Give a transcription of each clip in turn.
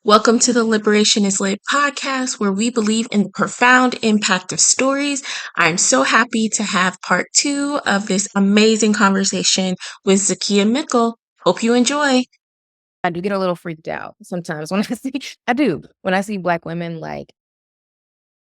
Welcome to the Liberation is Lit podcast, where we believe in the profound impact of stories. I'm so happy to have part 2 of this amazing conversation with Zakiya Mickle. Hope you enjoy. I do get a little freaked out sometimes when I do, when I see Black women, like,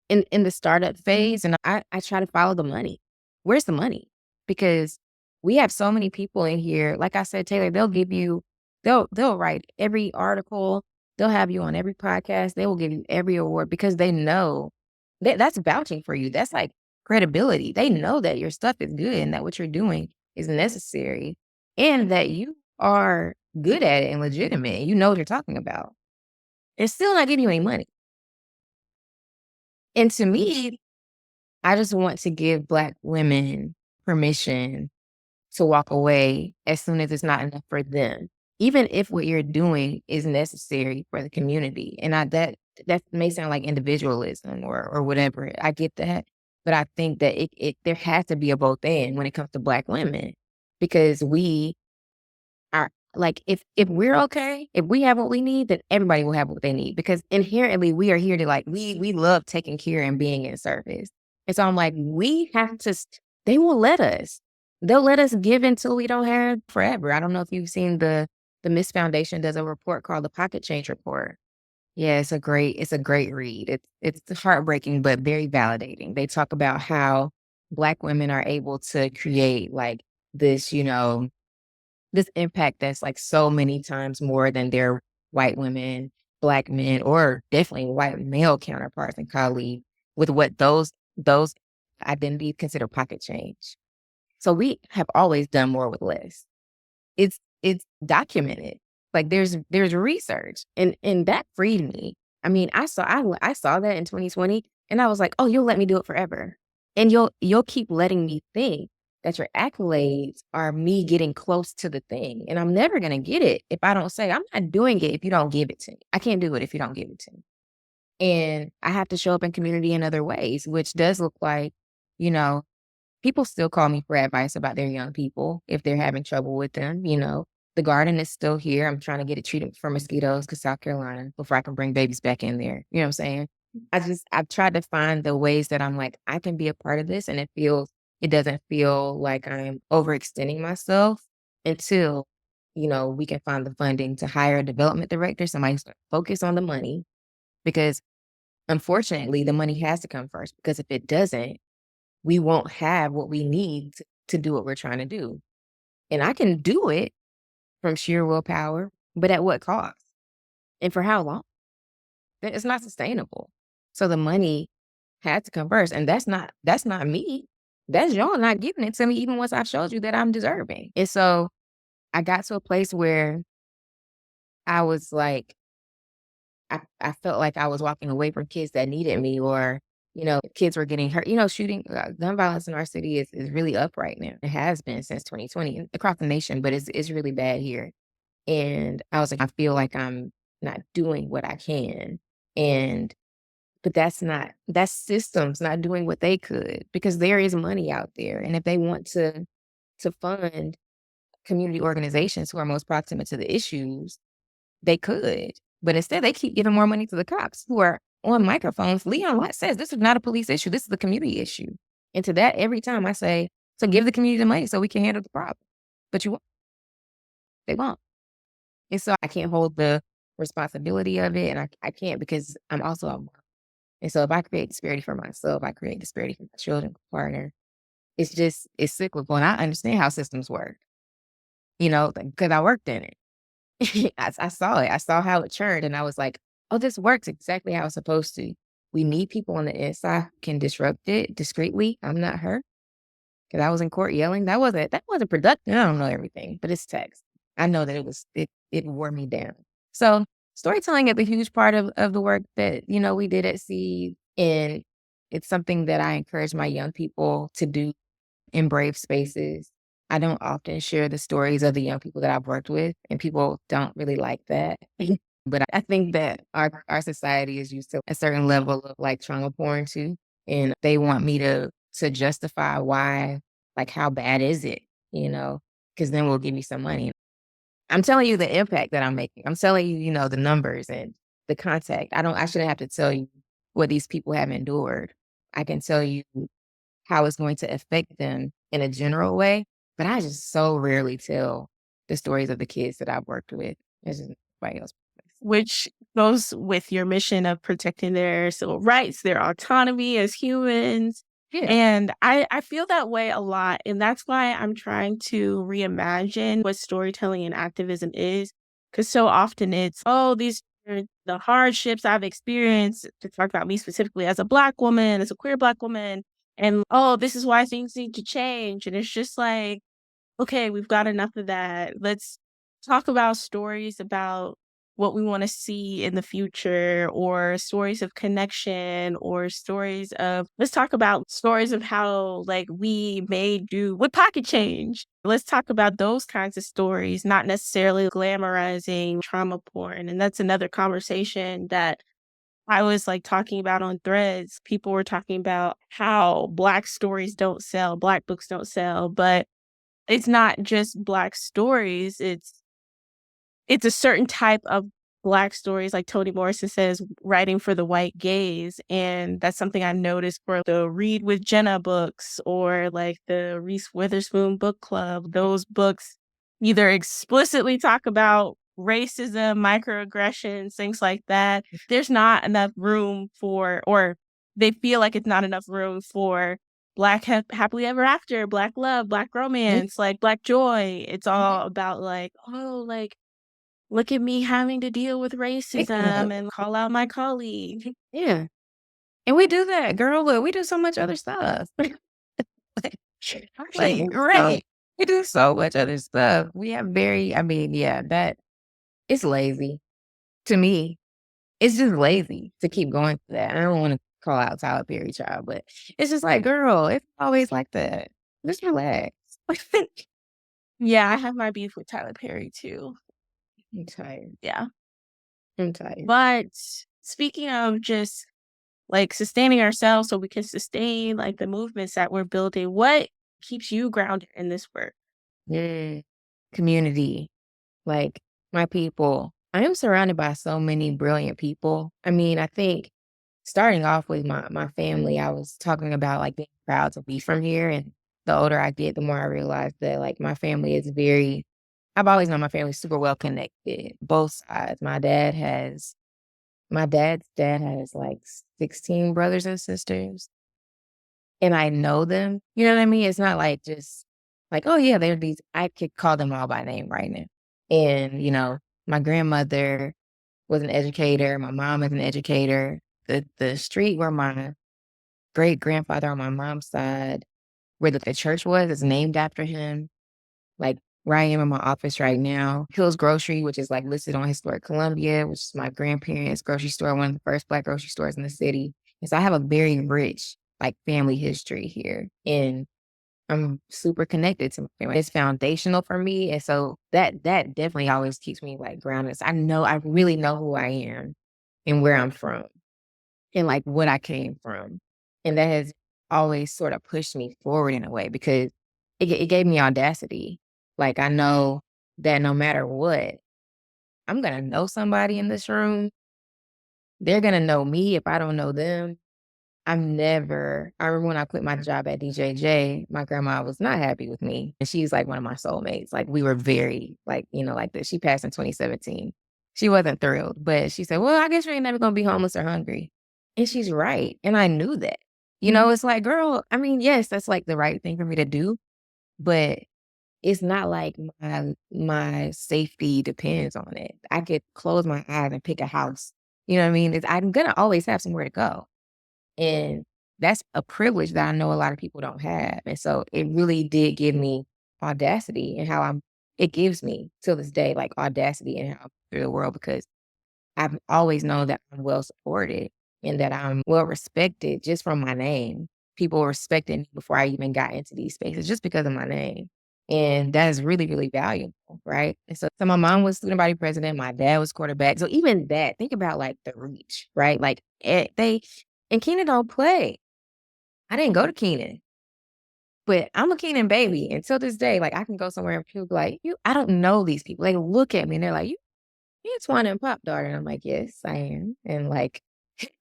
in the startup phase, and I try to follow the money. Where's the money? Because we have so many people in here, like I said, Taylor, they'll write every article, they'll have you on every podcast, they will give you every award because they know that's vouching for you. That's like credibility. They know that your stuff is good and that what you're doing is necessary and that you are good at it and legitimate, and you know what you're talking about. They're still not giving you any money. And to me, I just want to give Black women permission to walk away as soon as it's not enough for them, even if what you're doing is necessary for the community. And that may sound like individualism or whatever. I get that, but I think that it there has to be a both and when it comes to Black women, because we are like if we're okay, if we have what we need, then everybody will have what they need. Because inherently we are here to like we love taking care and being in service. And so I'm like, we have to they will let us. They'll let us give until we don't have forever. I don't know if you've seen the Miss Foundation does a report called the Pocket Change Report. Yeah, it's a great read. It's heartbreaking but very validating. They talk about how Black women are able to create like this, this impact that's like so many times more than their white women, Black men, or definitely white male counterparts and colleagues with what those identities consider pocket change. So we have always done more with less. It's documented. Like there's research and that freed me. I mean, I saw that in 2020 and I was like, "Oh, you'll let me do it forever." And you'll keep letting me think that your accolades are me getting close to the thing, and I'm never going to get it if I don't say, "I'm not doing it if you don't give it to me." I can't do it if you don't give it to me. And I have to show up in community in other ways, which does look like, you know, people still call me for advice about their young people if they're having trouble with them. The garden is still here. I'm trying to get it treated for mosquitoes because South Carolina before I can bring babies back in there. You know what I'm saying? I've tried to find the ways that I'm like, I can be a part of this and it doesn't feel like I'm overextending myself until, we can find the funding to hire a development director, somebody who's gonna focus on the money because unfortunately the money has to come first because if it doesn't, we won't have what we need to do what we're trying to do. And I can do it from sheer willpower, but at what cost? And for how long? It's not sustainable. So the money had to come first. And that's not me. That's y'all not giving it to me even once I've showed you that I'm deserving. And so I got to a place where I was like, I felt like I was walking away from kids that needed me or, kids were getting hurt. Shooting gun violence in our city is really up right now. It has been since 2020 across the nation, but it's really bad here. And I was like, I feel like I'm not doing what I can. But that's systems not doing what they could because there is money out there. And if they want to fund community organizations who are most proximate to the issues, they could. But instead they keep giving more money to the cops who are on microphones. Leon Lott says this is not a police issue. This is a community issue. And to that, every time I say, so give the community the money so we can handle the problem. But you won't. They won't. And so I can't hold the responsibility of it. And I can't because I'm also a mom. And so if I create disparity for myself, I create disparity for my children, partner. It's cyclical. And I understand how systems work, because I worked in it. I saw it. I saw how it churned. And I was like, oh, this works exactly how it's supposed to. We need people on the inside who can disrupt it discreetly. I'm not her. Because I was in court yelling. That wasn't productive. I don't know everything, but it's text. I know that it wore me down. So storytelling is a huge part of the work that, we did at Seed. And it's something that I encourage my young people to do in brave spaces. I don't often share the stories of the young people that I've worked with, and people don't really like that. But I think that our society is used to a certain level of like trauma porn too. And they want me to justify why, like how bad is it, because then we'll give you some money. I'm telling you the impact that I'm making. I'm telling you, the numbers and the contact. I shouldn't have to tell you what these people have endured. I can tell you how it's going to affect them in a general way, but I just so rarely tell the stories of the kids that I've worked with. It's just nobody else. Which goes with your mission of protecting their civil rights, their autonomy as humans. Yeah. And I feel that way a lot. And that's why I'm trying to reimagine what storytelling and activism is. Because so often it's, oh, these are the hardships I've experienced, to talk about me specifically as a Black woman, as a queer Black woman. And, oh, this is why things need to change. And it's just like, okay, we've got enough of that. Let's talk about stories about what we want to see in the future, or stories of connection, or stories of, let's talk about stories of how like we made do with pocket change. Let's talk about those kinds of stories, not necessarily glamorizing trauma porn. And that's another conversation that I was like talking about on Threads. People were talking about how Black stories don't sell, Black books don't sell, but it's not just Black stories, it's a certain type of Black stories, like Toni Morrison says, writing for the white gaze, and that's something I noticed for the Read with Jenna books, or like the Reese Witherspoon book club. Those books either explicitly talk about racism, microaggressions, things like that. There's not enough room for, or they feel like it's not enough room for Black happily ever after, Black love, Black Mhm. romance, like Black joy. It's all about like, oh, like, look at me having to deal with Yeah. racism and call out my colleague. Yeah. And we do that, girl. Look, we do so much other stuff. Like, Right, so right. we do so much other stuff. We have very, I mean, yeah, that it's lazy to me. It's just lazy to keep going for that. I don't want to call out Tyler Perry, child, but it's just like, girl, it's always like that. Just relax. Yeah, I have my beef with Tyler Perry too. I'm tired. Yeah. I'm tired. But speaking of just like sustaining ourselves so we can sustain like the movements that we're building, what keeps you grounded in this work? Mm. Community, like my people. I am surrounded by so many brilliant people. I mean, I think starting off with my family, I was talking about like being proud to be from here. And the older I get, the more I realize that like my family is very, I've always known my family is super well connected, both sides. My dad's dad has like 16 brothers and sisters, and I know them. You know what I mean? It's not like just like, oh yeah, they're these, I could call them all by name right now. And, my grandmother was an educator, my mom is an educator. The street where my great grandfather on my mom's side, where the church was, is named after him. Like where I am in my office right now, Hills Grocery, which is like listed on Historic Columbia, which is my grandparents' grocery store, one of the first Black grocery stores in the city. And so I have a very rich like family history here. And I'm super connected to my family. It's foundational for me. And so that definitely always keeps me like grounded. So I really know who I am and where I'm from and like what I came from. And that has always sort of pushed me forward in a way because it gave me audacity. Like I know that no matter what, I'm gonna know somebody in this room. They're gonna know me if I don't know them. I remember when I quit my job at DJJ, my grandma was not happy with me. And she's like one of my soulmates. Like we were very like, like this. She passed in 2017. She wasn't thrilled, but she said, well, I guess you ain't never gonna be homeless or hungry. And she's right. And I knew that. It's like, girl, I mean, yes, that's like the right thing for me to do, but it's not like my safety depends on it. I could close my eyes and pick a house. You know what I mean? I'm gonna always have somewhere to go. And that's a privilege that I know a lot of people don't have. And so it really did give me audacity in how it gives me till this day, like audacity in how I'm through the world because I've always known that I'm well supported and that I'm well respected just from my name. People respected me before I even got into these spaces just because of my name. And that is really, really valuable, right? And so my mom was student body president, my dad was quarterback. So even that, think about like the reach, right? Like and Keenan don't play. I didn't go to Keenan, but I'm a Keenan baby. Until this day, like I can go somewhere and people be like, I don't know these people. They look at me and they're like, "You Tawana and Pop daughter?" And I'm like, "Yes, I am." And like,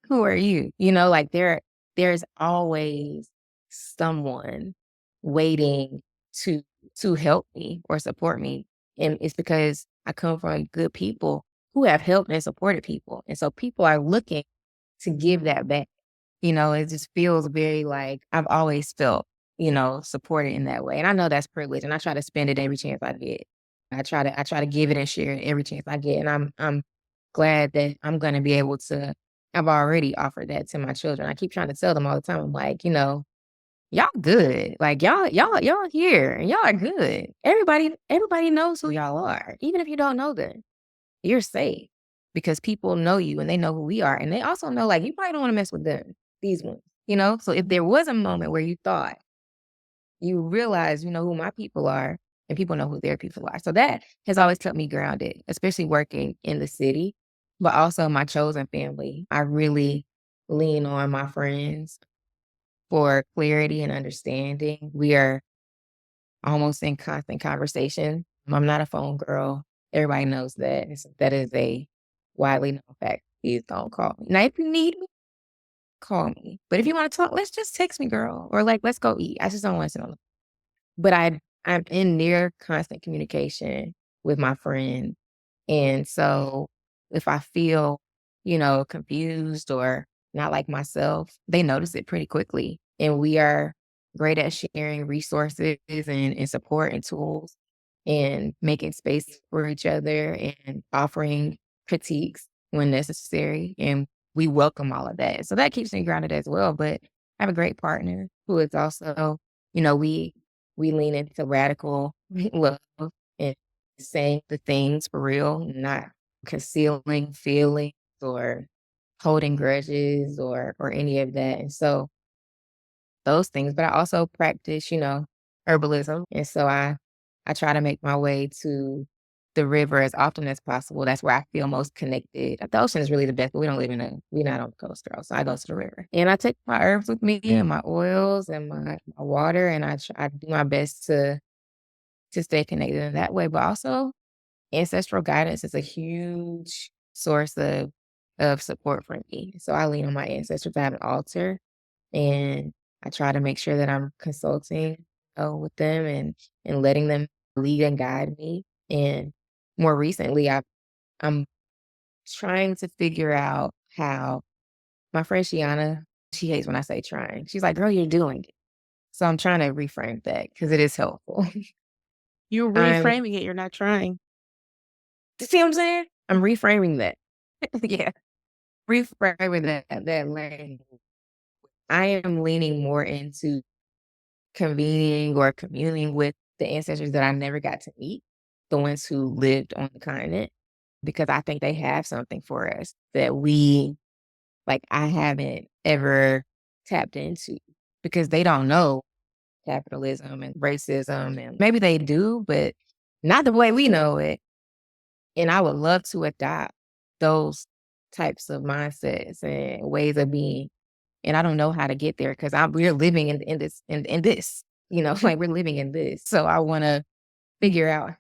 "Who are you?" You know, like there's always someone waiting to help me or support me. And it's because I come from good people who have helped and supported people. And so people are looking to give that back. You know, it just feels very like I've always felt, supported in that way. And I know that's privilege, and I try to spend it every chance I get. I try to give it and share it every chance I get. And I'm glad that I'm gonna be able to. I've already offered that to my children. I keep trying to tell them all the time. I'm like, y'all good. Like y'all here and y'all are good. Everybody knows who y'all are. Even if you don't know them, you're safe because people know you and they know who we are. And they also know like you probably don't want to mess with them, these ones. So if there was a moment where you thought you realize, who my people are and people know who their people are. So that has always kept me grounded, especially working in the city, but also my chosen family. I really lean on my friends for clarity and understanding. We are almost in constant conversation. I'm not a phone girl. Everybody knows that. That is a widely known fact. Please don't call me. Now, if you need me, call me. But if you want to talk, let's just text me, girl. Or like, let's go eat. I just don't want to sit on the. But I'm in near constant communication with my friend. And so if I feel, confused or not like myself, they notice it pretty quickly. And we are great at sharing resources and support and tools and making space for each other and offering critiques when necessary. And we welcome all of that. So that keeps me grounded as well. But I have a great partner who is also, we lean into radical love and saying the things for real, not concealing feelings or holding grudges or any of that. And so those things, but I also practice, herbalism. And so I try to make my way to the river as often as possible. That's where I feel most connected. The ocean is really the best, but we're not on the coast, girl. So I go to the river. And I take my herbs with me and my oils and my water, and I do my best to stay connected in that way. But also ancestral guidance is a huge source of support for me. So I lean on my ancestors. I have an altar, and I try to make sure that I'm consulting with them and letting them lead and guide me. And more recently, I'm trying to figure out how my friend Shiana, she hates when I say trying. She's like, "Girl, you're doing it." So I'm trying to reframe that because it is helpful. You're I'm reframing it, you're not trying. see what I'm saying? I'm reframing that. Yeah, reframing that language. I am leaning more into convening or communing with the ancestors that I never got to meet, the ones who lived on the continent, because I think they have something for us that I haven't ever tapped into because they don't know capitalism and racism. And maybe they do, but not the way we know it. And I would love to adopt those types of mindsets and ways of being. And I don't know how to get there because we're living in this, like we're living in this. So I want to figure out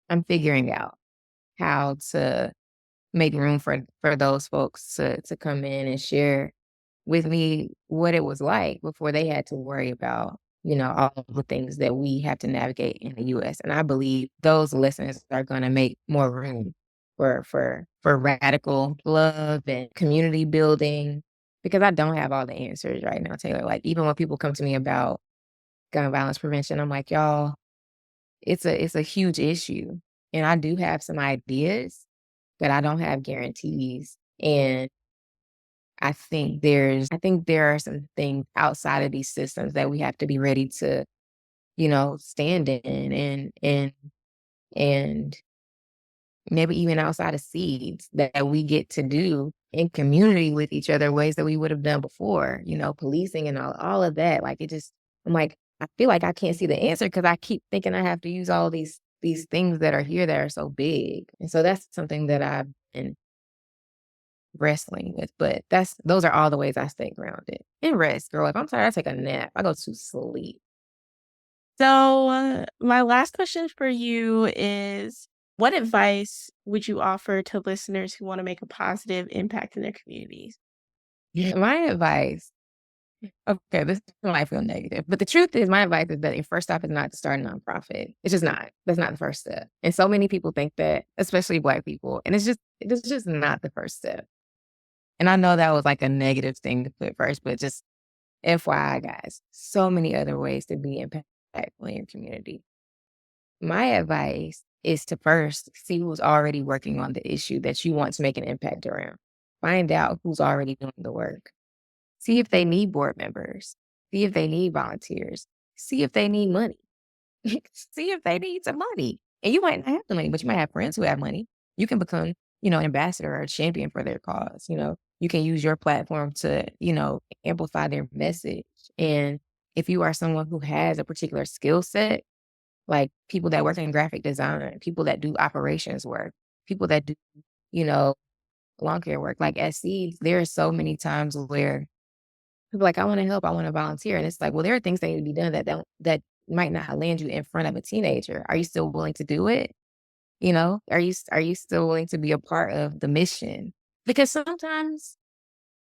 I'm figuring out how to make room for those folks to come in and share with me what it was like before they had to worry about, all of the things that we have to navigate in the US. And I believe those lessons are gonna make more room for radical love and community building because I don't have all the answers right now, Taylor. Like even when people come to me about gun violence prevention, I'm like, y'all, it's a huge issue. And I do have some ideas, but I don't have guarantees. And I think there are some things outside of these systems that we have to be ready to, stand in and maybe even outside of seeds that we get to do in community with each other, ways that we would have done before, policing and all of that. Like I'm like, I feel like I can't see the answer because I keep thinking I have to use all these things that are here that are so big. And so that's something that I've been wrestling with, but those are all the ways I stay grounded and rest, girl. If I'm tired, I take a nap. I go to sleep. So, my last question for you is, What advice would you offer to listeners who want to make a positive impact in their communities? My advice, okay, this might feel negative, but the truth is, my advice is that your first step is not to start a nonprofit. It's just not. That's not the first step. And so many people think that, especially Black people, and it's just not the first step. And I know that was like a negative thing to put first, but just FYI, guys, so many other ways to be impactful in your community. My advice is to first see who's already working on the issue that you want to make an impact around. Find out who's already doing the work. See if they need board members. See if they need volunteers. See if they need money. See if they need some money. And you might not have the money, but you might have friends who have money. You can become, an ambassador or a champion for their cause. You can use your platform to, amplify their message. And if you are someone who has a particular skill set, like people that work in graphic design, people that do operations work, people that do, you know, lawn care work, like at Seeds, there are so many times where people are like, I want to help, I want to volunteer. And it's like, well, there are things that need to be done that might not land you in front of a teenager. Are you still willing to do it? Are you still willing to be a part of the mission? Because sometimes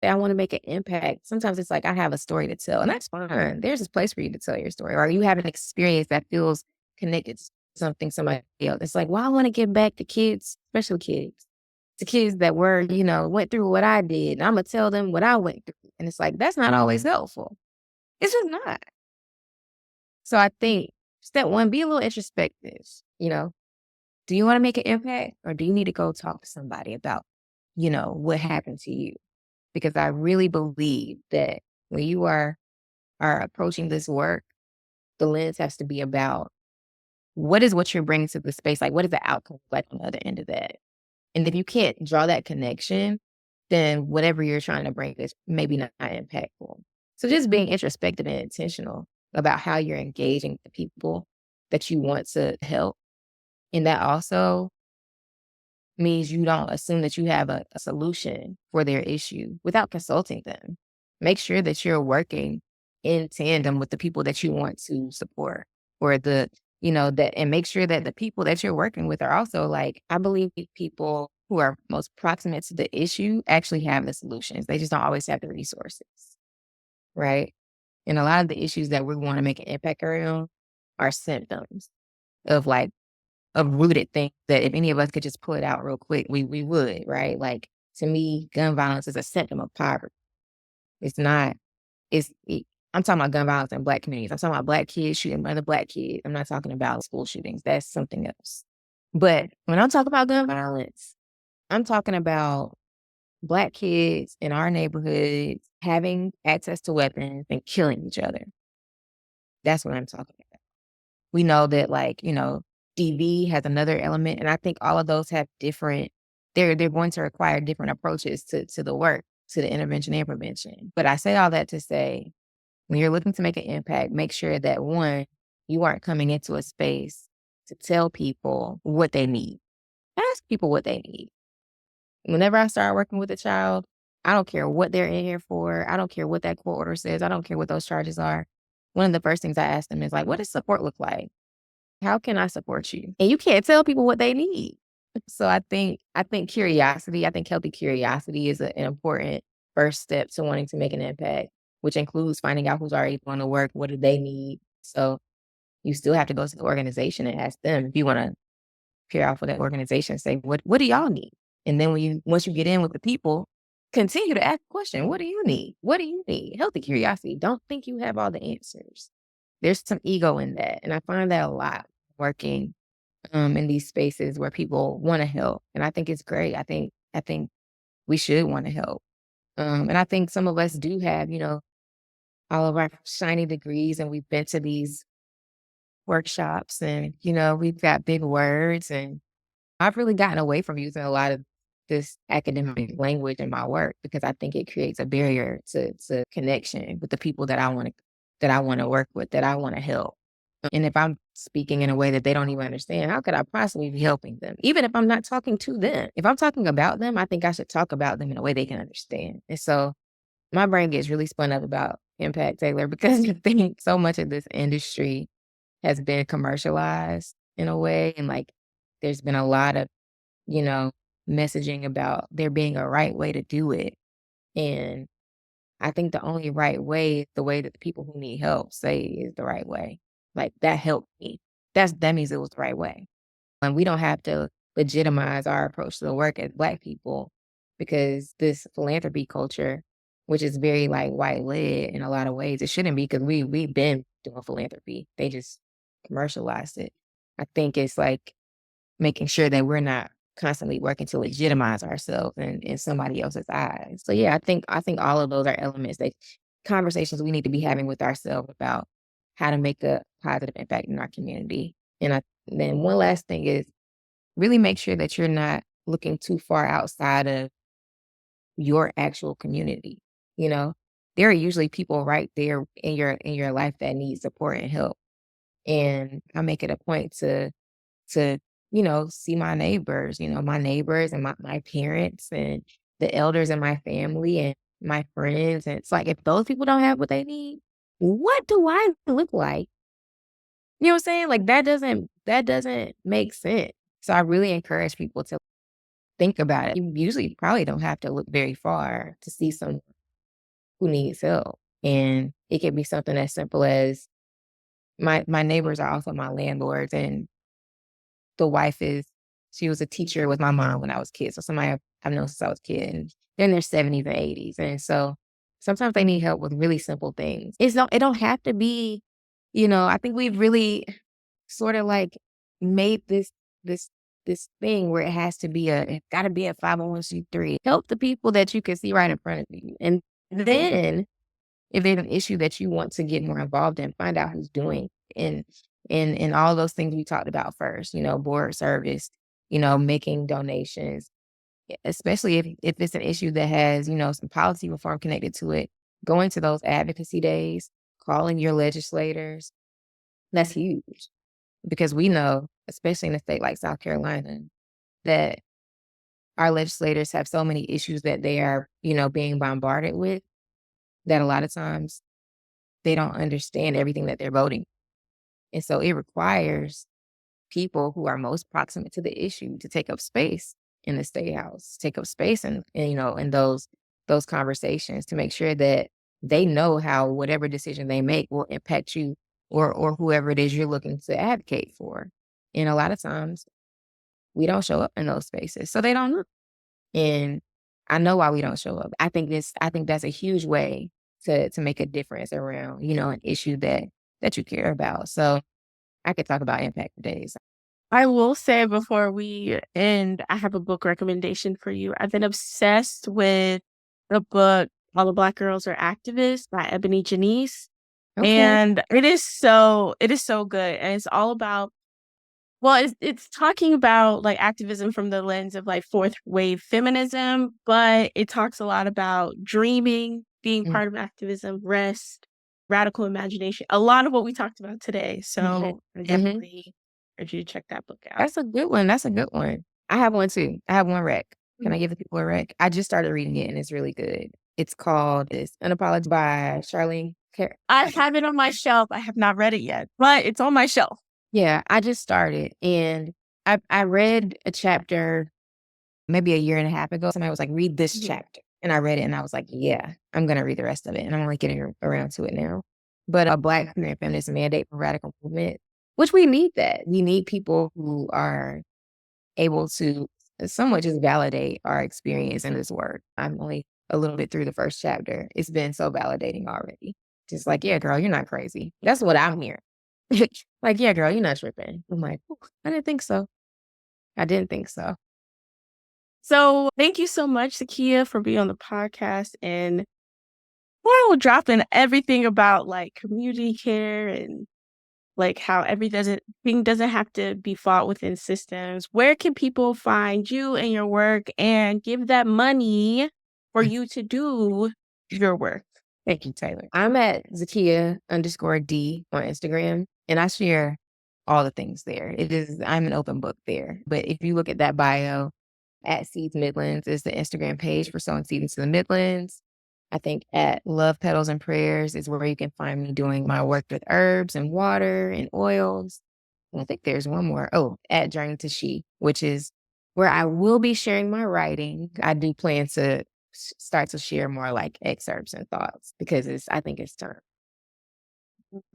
I want to make an impact. Sometimes it's like I have a story to tell, and that's fine. There's this place for you to tell your story, or you have an experience that feels connected to somebody else. It's like, well, I want to give back to kids, especially kids, to kids that went through what I did. And I'm gonna tell them what I went through. And it's like, that's not always helpful. It's just not. So I think step one, be a little introspective. Do you want to make an impact, or do you need to go talk to somebody about, what happened to you? Because I really believe that when you are approaching this work, the lens has to be about what is what you're bringing to the space? Like, what is the outcome like on the other end of that? And if you can't draw that connection, then whatever you're trying to bring is maybe not impactful. So just being introspective and intentional about how you're engaging the people that you want to help. And that also means you don't assume that you have a solution for their issue without consulting them. Make sure that you're working in tandem with the people that you want to support, or and make sure that the people that you're working with are also like, I believe people who are most proximate to the issue actually have the solutions. They just don't always have the resources, right? And a lot of the issues that we want to make an impact around are symptoms of rooted things that if any of us could just pull it out real quick, we would, right? Like, to me, gun violence is a symptom of poverty. It's not, I'm talking about gun violence in Black communities. I'm talking about Black kids shooting other Black kids. I'm not talking about school shootings. That's something else. But when I'm talking about gun violence, I'm talking about Black kids in our neighborhoods having access to weapons and killing each other. That's what I'm talking about. We know that, DV has another element, and I think all of those have different, they're going to require different approaches to the work, to the intervention and prevention. But I say all that to say, when you're looking to make an impact, make sure that, one, you aren't coming into a space to tell people what they need. Ask people what they need. Whenever I start working with a child, I don't care what they're in here for. I don't care what that court order says. I don't care what those charges are. One of the first things I ask them is like, what does support look like? How can I support you? And you can't tell people what they need. So I think curiosity, I think healthy curiosity is an important first step to wanting to make an impact, which includes finding out who's already doing the work, what do they need. So you still have to go to the organization and ask them if you want to peer out for that organization, say, what do y'all need? And then once you get in with the people, continue to ask the question, what do you need? What do you need? Healthy curiosity. Don't think you have all the answers. There's some ego in that. And I find that a lot working in these spaces where people want to help. And I think it's great. I think we should want to help. And I think some of us do have, all of our shiny degrees, and we've been to these workshops, and, we've got big words, and I've really gotten away from using a lot of this academic language in my work because I think it creates a barrier to connection with the people that I want to work with, that I want to help. And if I'm speaking in a way that they don't even understand, how could I possibly be helping them? Even if I'm not talking to them. If I'm talking about them, I think I should talk about them in a way they can understand. And so my brain gets really spun up about impact, Taylor, because I think so much of this industry has been commercialized in a way. And there's been a lot of, messaging about there being a right way to do it. And I think the only right way is the way that the people who need help say is the right way. Like, that helped me. That means it was the right way. And we don't have to legitimize our approach to the work as Black people, because this philanthropy culture, which is very like white led in a lot of ways, it shouldn't be, because we've been doing philanthropy. They just commercialized it. I think it's like making sure that we're not constantly working to legitimize ourselves in somebody else's eyes. So yeah, I think all of those are elements that conversations we need to be having with ourselves about how to make a positive impact in our community. And then one last thing is really make sure that you're not looking too far outside of your actual community. You know, there are usually people right there in your life that need support and help. And I make it a point to see my neighbors, my neighbors and my parents and the elders in my family and my friends. And it's like, if those people don't have what they need, what do I look like? You know what I'm saying? Like, that doesn't make sense. So I really encourage people to think about it. You usually probably don't have to look very far to see someone who needs help. And it could be something as simple as my neighbors are also my landlords, and the wife she was a teacher with my mom when I was a kid. So somebody I've known since I was a kid, and they're in their 70s and 80s. And so sometimes they need help with really simple things. It don't have to be, I think we've really sort of like made this this thing where it's gotta be a 501c3. Help the people that you can see right in front of you. And then if there's an issue that you want to get more involved in, find out who's doing and all those things we talked about first, board service, making donations, especially if it's an issue that has, some policy reform connected to it, going to those advocacy days, calling your legislators. That's huge, because we know, especially in a state like South Carolina, that our legislators have so many issues that they are, being bombarded with, that a lot of times they don't understand everything that they're voting. And so it requires people who are most proximate to the issue to take up space in the state house, take up space in those conversations, to make sure that they know how whatever decision they make will impact you or whoever it is you're looking to advocate for. And a lot of times we don't show up in those spaces, so they don't know. And I know why we don't show up. I think that's a huge way to make a difference around, an issue that you care about. So I could talk about impact for days. I will say before we end, I have a book recommendation for you. I've been obsessed with the book All the Black Girls Are Activists by Ebony Janice. Okay. And it is so good. And it's all about, well, it's talking about like activism from the lens of like fourth wave feminism, but it talks a lot about dreaming, being part of activism, rest, radical imagination, a lot of what we talked about today. So I definitely urge you to check that book out. That's a good one. I have one too. I have one rec. Can I give the people a rec? I just started reading it and it's really good. It's called Unapologetic by Charlene. I have it on my shelf. I have not read it yet, but it's on my shelf. Yeah, I just started, and I read a chapter maybe a year and a half ago. Somebody was like, read this chapter. And I read it and I was like, yeah, I'm going to read the rest of it. And I'm only getting around to it now. But a Black queer and feminist mandate for radical movement, which we need that. We need people who are able to somewhat just validate our experience in this work. I'm only a little bit through the first chapter. It's been so validating already. Just like, yeah, girl, you're not crazy. That's what I'm hearing. Like, yeah, girl, you're not tripping. I'm like, I didn't think so. So thank you so much, Zakiya, for being on the podcast and dropping everything about like community care and like how everything doesn't have to be fought within systems. Where can people find you and your work and give that money for you to do your work? Thank you, Taylor. I'm at Zakiya_D on Instagram, and I share all the things there. I'm an open book there. But if you look at that bio, at Seeds Midlands is the Instagram page for sowing seeds into the Midlands. I think at Love Petals and Prayers is where you can find me doing my work with herbs and water and oils. I think there's one more. Oh, at Journey to She, which is where I will be sharing my writing. I do plan to start to share more like excerpts and thoughts because I think it's time.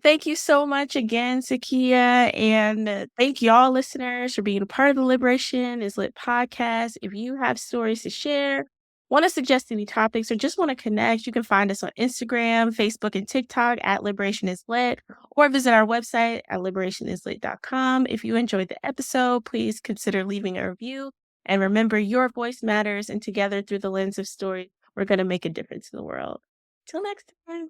Thank you so much again, Zakiya, and thank y'all listeners for being a part of the Liberation is Lit podcast. If you have stories to share, want to suggest any topics, or just want to connect, you can find us on Instagram, Facebook, and TikTok at Liberation is Lit, or visit our website at liberationislit.com. If you enjoyed the episode, please consider leaving a review. And remember, your voice matters, and together through the lens of story, we're going to make a difference in the world. Till next time.